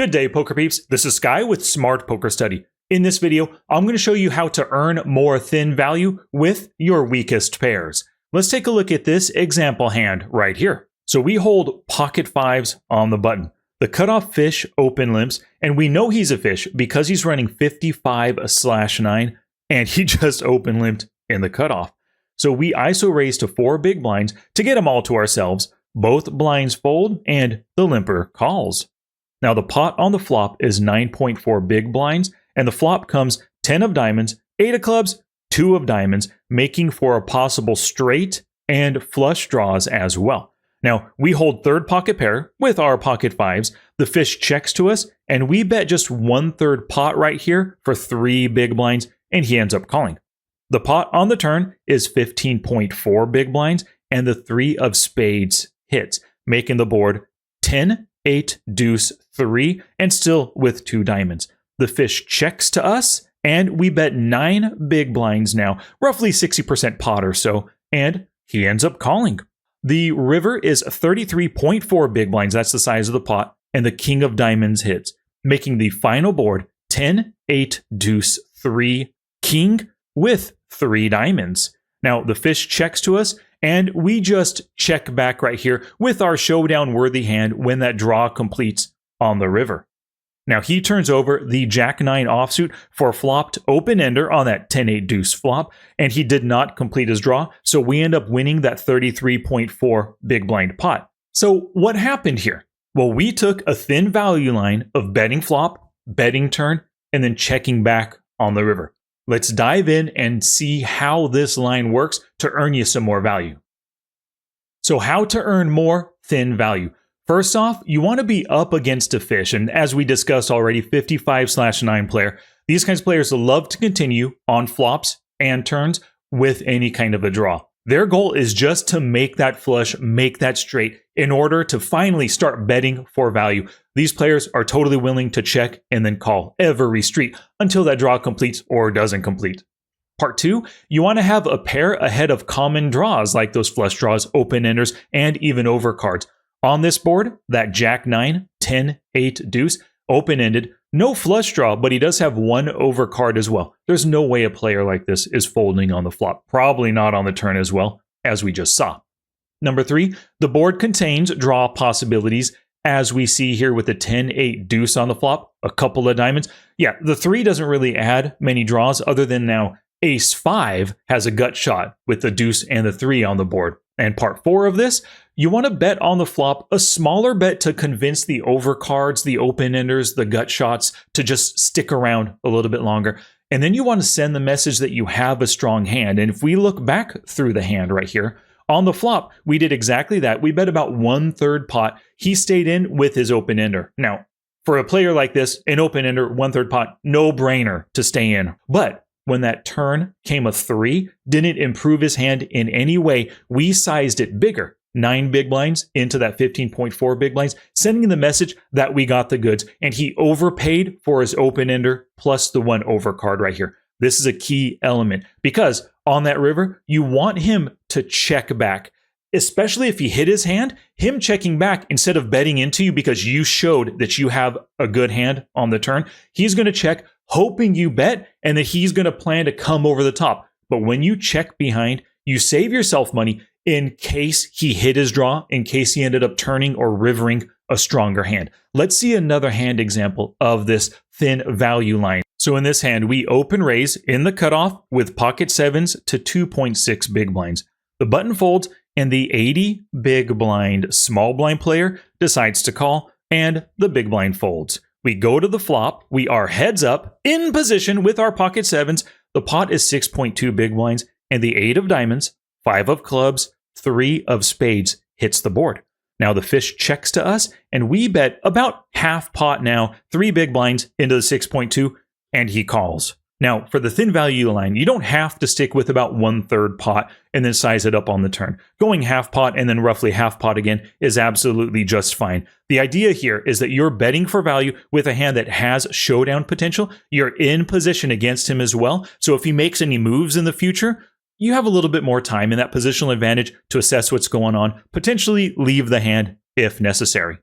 Good day, poker peeps. This is Sky with Smart Poker Study. In this video, I'm going to show you how to earn more thin value with your weakest pairs. Let's take a look at this example hand right here. So we hold pocket fives on the button. The cutoff fish open limps, and we know he's a fish because he's running 55/9, and he just open limped in the cutoff. So we ISO raise to 4 big blinds to get them all to ourselves. Both blinds fold, and the limper calls. Now the pot on the flop is 9.4 big blinds, and the flop comes 10 of diamonds, 8 of clubs, 2 of diamonds, making for a possible straight and flush draws as well. Now, we hold third pocket pair with our pocket fives. The fish checks to us, and we bet just 1/3 pot right here for 3 big blinds, and he ends up calling. The pot on the turn is 15.4 big blinds, and the 3 of spades hits, making the board 10, 8, deuce, 3, and still with 2 diamonds. The fish checks to us, and we bet 9 big blinds now, roughly 60% pot or so, and he ends up calling. The river is 33.4 big blinds, that's the size of the pot, and the king of diamonds hits, making the final board 10, 8, deuce, 3, king with 3 diamonds. Now, the fish checks to us, and we just check back right here with our showdown-worthy hand when that draw completes on the river. Now, he turns over the Jack-9 offsuit for flopped open-ender on that 10-8 deuce flop, and he did not complete his draw, so we end up winning that 33.4 big blind pot. So what happened here? Well, we took a thin value line of betting flop, betting turn, and then checking back on the river. Let's dive in and see how this line works to earn you some more value. So how to earn more thin value? First off, you want to be up against a fish, and as we discussed already, 55/9 player. These kinds of players love to continue on flops and turns with any kind of a draw. Their goal is just to make that flush, make that straight, in order to finally start betting for value. These players are totally willing to check and then call every street until that draw completes or doesn't complete. Part 2, you want to have a pair ahead of common draws like those flush draws, open-enders, and even overcards. On this board, that Jack-9, 10, 8, deuce, open-ended, no flush draw, but he does have 1 overcard as well. There's no way a player like this is folding on the flop, probably not on the turn as well, as we just saw. Number 3, the board contains draw possibilities, as we see here with the 10, 8, deuce on the flop, a couple of diamonds. Yeah, the 3 doesn't really add many draws other than now Ace-5 has a gut shot with the deuce and the 3 on the board. And part 4 of this, you want to bet on the flop a smaller bet to convince the overcards, the open-enders, the gut shots to just stick around a little bit longer. And then you want to send the message that you have a strong hand. And if we look back through the hand right here, on the flop, we did exactly that. We bet about 1/3 pot. He stayed in with his open-ender. Now, for a player like this, an open-ender, 1/3 pot, no-brainer to stay in. But when that turn came a 3, didn't improve his hand in any way. We sized it bigger, 9 big blinds into that 15.4 big blinds, sending the message that we got the goods, and he overpaid for his open-ender plus the 1 overcard right here. This is a key element because on that river, you want him to check back, especially if he hit his hand. Him checking back instead of betting into you because you showed that you have a good hand on the turn, he's going to check hoping you bet, and that he's going to plan to come over the top. But when you check behind, you save yourself money in case he hit his draw, in case he ended up turning or rivering a stronger hand. Let's see another hand example of this thin value line. So in this hand, we open raise in the cutoff with pocket 7s to 2.6 big blinds. The button folds, and the 80 big blind small blind player decides to call, and the big blind folds. We go to the flop, we are heads up, in position with our pocket 7s, the pot is 6.2 big blinds, and the 8 of diamonds, 5 of clubs, 3 of spades hits the board. Now the fish checks to us, and we bet about half pot now, 3 big blinds into the 6.2, and he calls. Now, for the thin value line, you don't have to stick with about 1/3 pot and then size it up on the turn. Going half pot and then roughly half pot again is absolutely just fine. The idea here is that you're betting for value with a hand that has showdown potential. You're in position against him as well. So if he makes any moves in the future, you have a little bit more time in that positional advantage to assess what's going on, potentially leave the hand if necessary.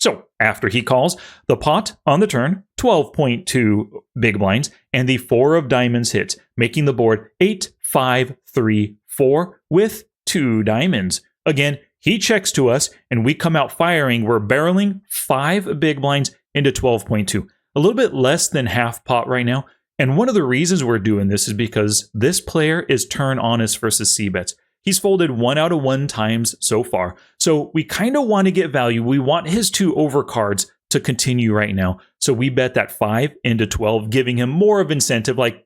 So after he calls, the pot on the turn, 12.2 big blinds, and the 4 of diamonds hits, making the board 8, 5, 3, 4 with 2 diamonds. Again, he checks to us, and we come out firing. We're barreling 5 big blinds into 12.2. A little bit less than half pot right now. And one of the reasons we're doing this is because this player is turn honest versus c-bets. He's folded 1 out of 1 times so far. So we kind of want to get value. We want his 2 overcards to continue right now. So we bet that 5 into 12, giving him more of incentive, like,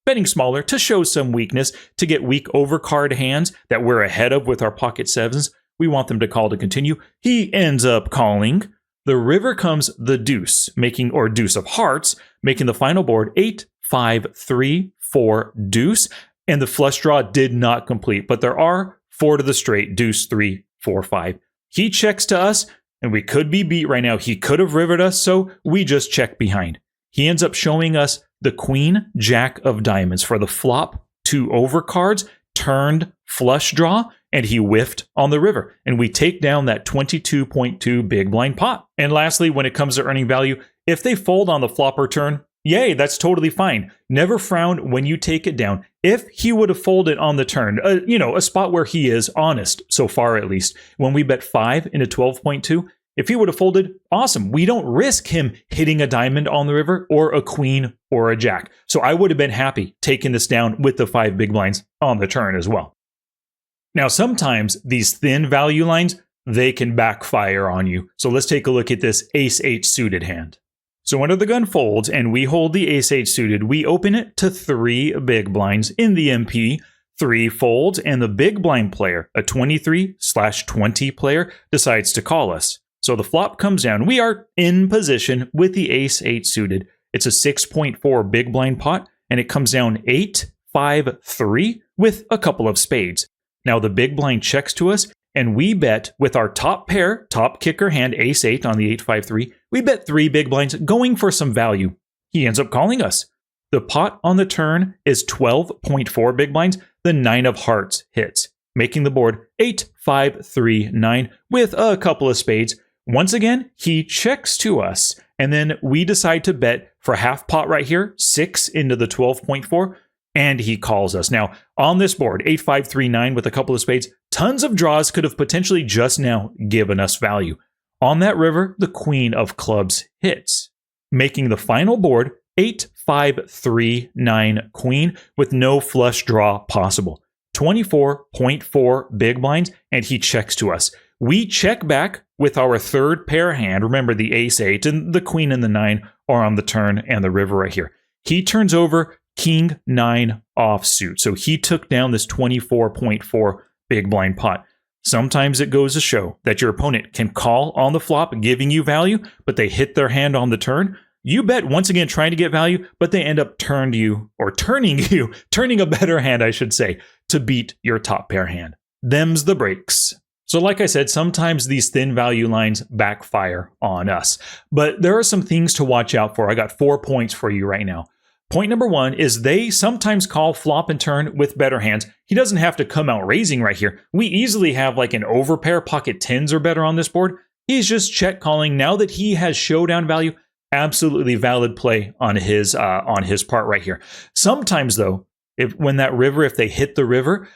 betting smaller to show some weakness, to get weak overcard hands that we're ahead of with our pocket 7s. We want them to call to continue. He ends up calling. The river comes the deuce, or deuce of hearts, making the final board 8, 5, 3, 4, deuce. And the flush draw did not complete, but there are 4 to the straight, deuce, 3, 4, 5. He checks to us, and we could be beat right now. He could have rivered us, so we just check behind. He ends up showing us the queen, jack of diamonds for the flop 2 overcards, turned flush draw, and he whiffed on the river. And we take down that 22.2 big blind pot. And lastly, when it comes to earning value, if they fold on the flop or turn, yay, that's totally fine. Never frown when you take it down. If he would have folded on the turn, a spot where he is honest, so far at least, when we bet 5 into 12.2, if he would have folded, awesome. We don't risk him hitting a diamond on the river or a queen or a jack. So I would have been happy taking this down with the 5 big blinds on the turn as well. Now, sometimes these thin value lines, they can backfire on you. So let's take a look at this ace-8 suited hand. So under the gun folds and we hold the ace-8 suited, we open it to 3 big blinds in the MP, 3 folds, and the big blind player, a 23/20 player, decides to call us. So the flop comes down. We are in position with the ace-8 suited. It's a 6.4 big blind pot, and it comes down 8, 5, 3 with a couple of spades. Now the big blind checks to us, and we bet with our top pair, top kicker hand, ace-8 on the 8-5-3, we bet 3 big blinds going for some value. He ends up calling us. The pot on the turn is 12.4 big blinds. The 9 of hearts hits, making the board 8, 5, 3, 9 with a couple of spades. Once again, he checks to us, and then we decide to bet for half pot right here, 6 into the 12.4, and he calls us. Now, on this board, 8, 5, 3, 9 with a couple of spades, tons of draws could have potentially just now given us value. On that river, the queen of clubs hits, making the final board 8, 5, 3, 9 queen with no flush draw possible. 24.4 big blinds, and he checks to us. We check back with our third pair hand. Remember, the ace-8 and the queen and the 9 are on the turn, and the river right here. He turns over king 9 offsuit. So he took down this 24.4 big blind pot. Sometimes it goes to show that your opponent can call on the flop, giving you value, but they hit their hand on the turn. You bet once again trying to get value, but they end up turning a better hand, I should say, to beat your top pair hand. Them's the breaks. So like I said, sometimes these thin value lines backfire on us, but there are some things to watch out for. I got 4 points for you right now. Point number 1 is they sometimes call flop and turn with better hands. He doesn't have to come out raising right here. We easily have like an overpair, pocket 10s or better on this board. He's just check calling now that he has showdown value. Absolutely valid play on his part right here. Sometimes though, if they hit the river,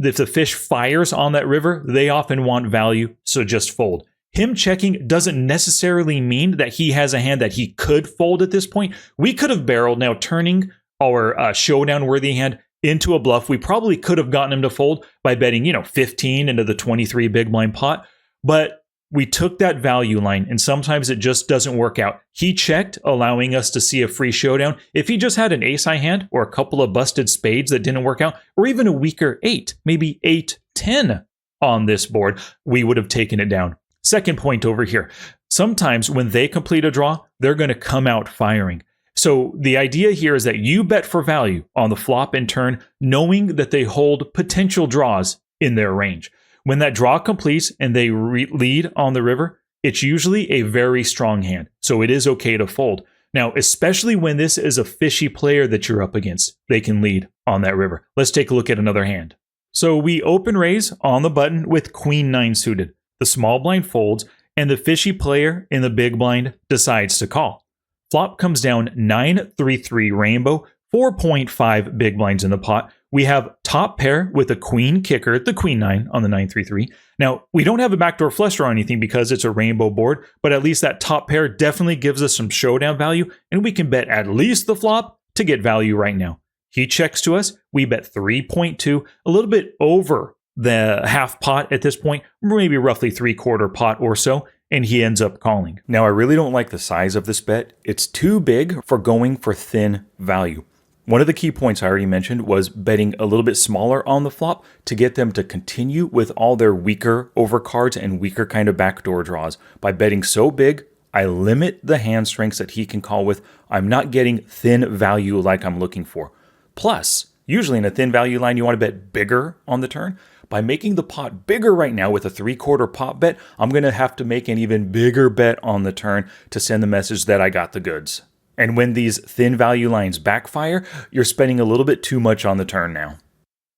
if the fish fires on that river, they often want value, so just fold. Him checking doesn't necessarily mean that he has a hand that he could fold at this point. We could have barreled, now turning our showdown-worthy hand into a bluff. We probably could have gotten him to fold by betting, 15 into the 23 big blind pot, but we took that value line, and sometimes it just doesn't work out. He checked, allowing us to see a free showdown. If he just had an ace-high hand or a couple of busted spades that didn't work out, or even a weaker 8, maybe 8-10 on this board, we would have taken it down. Second point over here. Sometimes when they complete a draw, they're going to come out firing. So the idea here is that you bet for value on the flop and turn, knowing that they hold potential draws in their range. When that draw completes and they lead on the river, it's usually a very strong hand, so it is okay to fold. Now, especially when this is a fishy player that you're up against, they can lead on that river. Let's take a look at another hand. So we open raise on the button with queen 9 suited. The small blind folds, and the fishy player in the big blind decides to call. Flop comes down 9-3-3 rainbow, 4.5 big blinds in the pot. We have top pair with a queen kicker, the queen 9 on the 9-3-3. Now, we don't have a backdoor flush draw or anything because it's a rainbow board, but at least that top pair definitely gives us some showdown value, and we can bet at least the flop to get value right now. He checks to us. We bet 3.2, a little bit over the half pot at this point, maybe roughly 3/4 pot or so, and he ends up calling. Now, I really don't like the size of this bet. It's too big for going for thin value. One of the key points I already mentioned was betting a little bit smaller on the flop to get them to continue with all their weaker overcards and weaker kind of backdoor draws. By betting so big, I limit the hand strengths that he can call with. I'm not getting thin value like I'm looking for. Plus, usually in a thin value line, you want to bet bigger on the turn. By making the pot bigger right now with a 3/4 pot bet, I'm going to have to make an even bigger bet on the turn to send the message that I got the goods. And when these thin value lines backfire, you're spending a little bit too much on the turn now.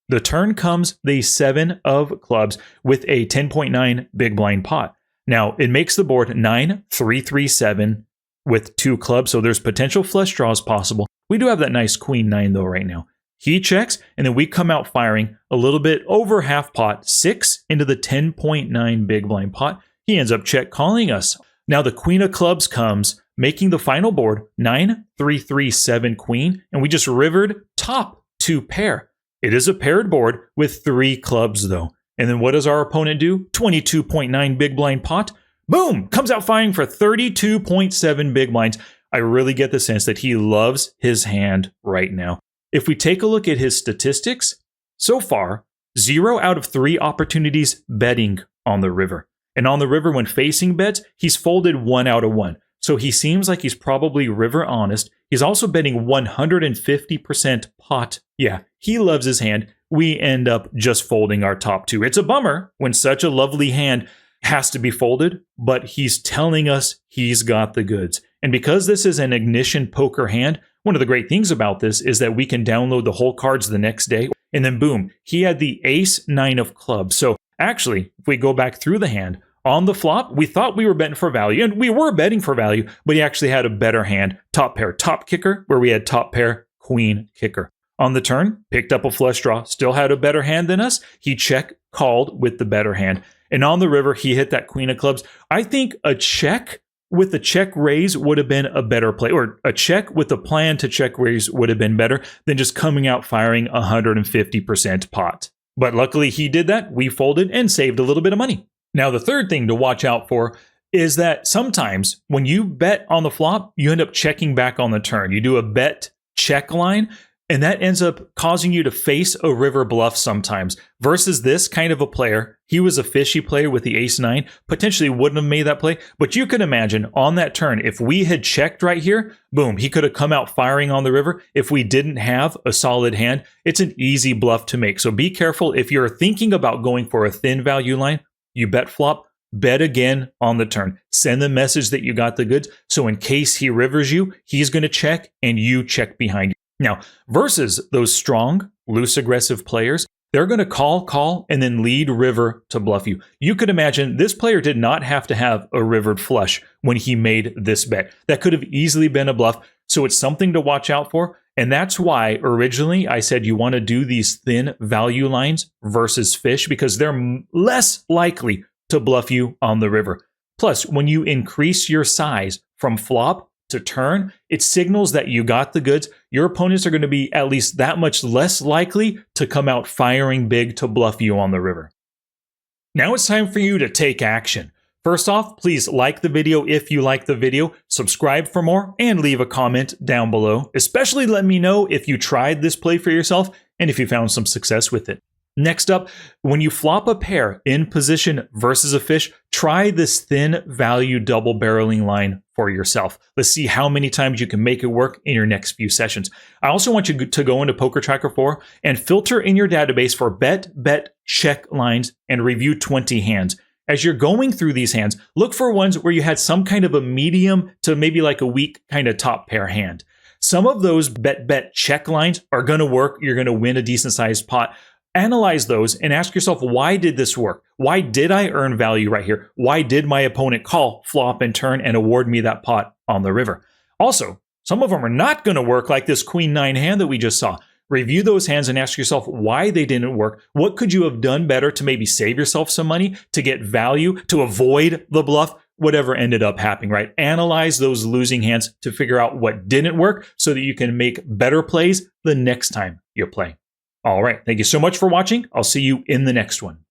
The turn comes the 7 of clubs with a 10.9 big blind pot. Now, it makes the board 9-3-3-7 with 2 clubs, so there's potential flush draws possible. We do have that nice queen 9 though right now. He checks, and then we come out firing a little bit over half pot, 6 into the 10.9 big blind pot. He ends up check calling us. Now the queen of clubs comes, making the final board 9-3-3-7 queen, and we just rivered top 2 pair. It is a paired board with 3 clubs though. And then what does our opponent do? 22.9 big blind pot. Boom! Comes out firing for 32.7 big blinds. I really get the sense that he loves his hand right now. If we take a look at his statistics, so far, 0 out of 3 opportunities betting on the river. And on the river, when facing bets, he's folded 1 out of 1. So he seems like he's probably river honest. He's also betting 150% pot. Yeah, he loves his hand. We end up just folding our top 2. It's a bummer when such a lovely hand has to be folded, but he's telling us he's got the goods. And because this is an ignition poker hand, one of the great things about this is that we can download the whole cards the next day, and then boom, he had the ace 9 of clubs. So actually, if we go back through the hand, on the flop, we thought we were betting for value, and we were betting for value, but he actually had a better hand, top pair, top kicker, where we had top pair, queen kicker. On the turn, picked up a flush draw, still had a better hand than us. He check called with the better hand. And on the river, he hit that queen of clubs. I think a check with the check raise would have been a better play, or a check with a plan to check raise would have been better than just coming out firing 150% pot. But luckily he did that. We folded and saved a little bit of money. Now, the third thing to watch out for is that sometimes when you bet on the flop, you end up checking back on the turn. You do a bet check line, and that ends up causing you to face a river bluff sometimes. Versus this kind of a player, he was a fishy player with the ace 9, potentially wouldn't have made that play. But you can imagine on that turn, if we had checked right here, boom, he could have come out firing on the river. If we didn't have a solid hand, it's an easy bluff to make. So be careful if you're thinking about going for a thin value line. You bet flop, bet again on the turn. Send the message that you got the goods. So in case he rivers you, he's going to check and you check behind you. Now, versus those strong, loose, aggressive players, they're going to call, and then lead river to bluff you. You could imagine this player did not have to have a rivered flush when he made this bet. That could have easily been a bluff. So it's something to watch out for. And that's why originally I said you want to do these thin value lines versus fish, because they're less likely to bluff you on the river. Plus, when you increase your size from flop to turn, it signals that you got the goods. Your opponents are going to be at least that much less likely to come out firing big to bluff you on the river. Now it's time for you to take action. First off, please like the video if you like the video, subscribe for more, and leave a comment down below. Especially let me know if you tried this play for yourself and if you found some success with it. Next up, when you flop a pair in position versus a fish, try this thin value double barreling line for yourself. Let's see how many times you can make it work in your next few sessions. I also want you to go into Poker Tracker 4 and filter in your database for bet, check lines and review 20 hands. As you're going through these hands, look for ones where you had some kind of a medium to maybe like a weak kind of top pair hand. Some of those bet check lines are going to work. You're going to win a decent sized pot. Analyze those and ask yourself, why did this work? Why did I earn value right here? Why did my opponent call, flop, and turn and award me that pot on the river? Also, some of them are not going to work, like this Queen 9 hand that we just saw. Review those hands and ask yourself why they didn't work. What could you have done better to maybe save yourself some money, to get value, to avoid the bluff, whatever ended up happening, right? Analyze those losing hands to figure out what didn't work so that you can make better plays the next time you play. All right. Thank you so much for watching. I'll see you in the next one.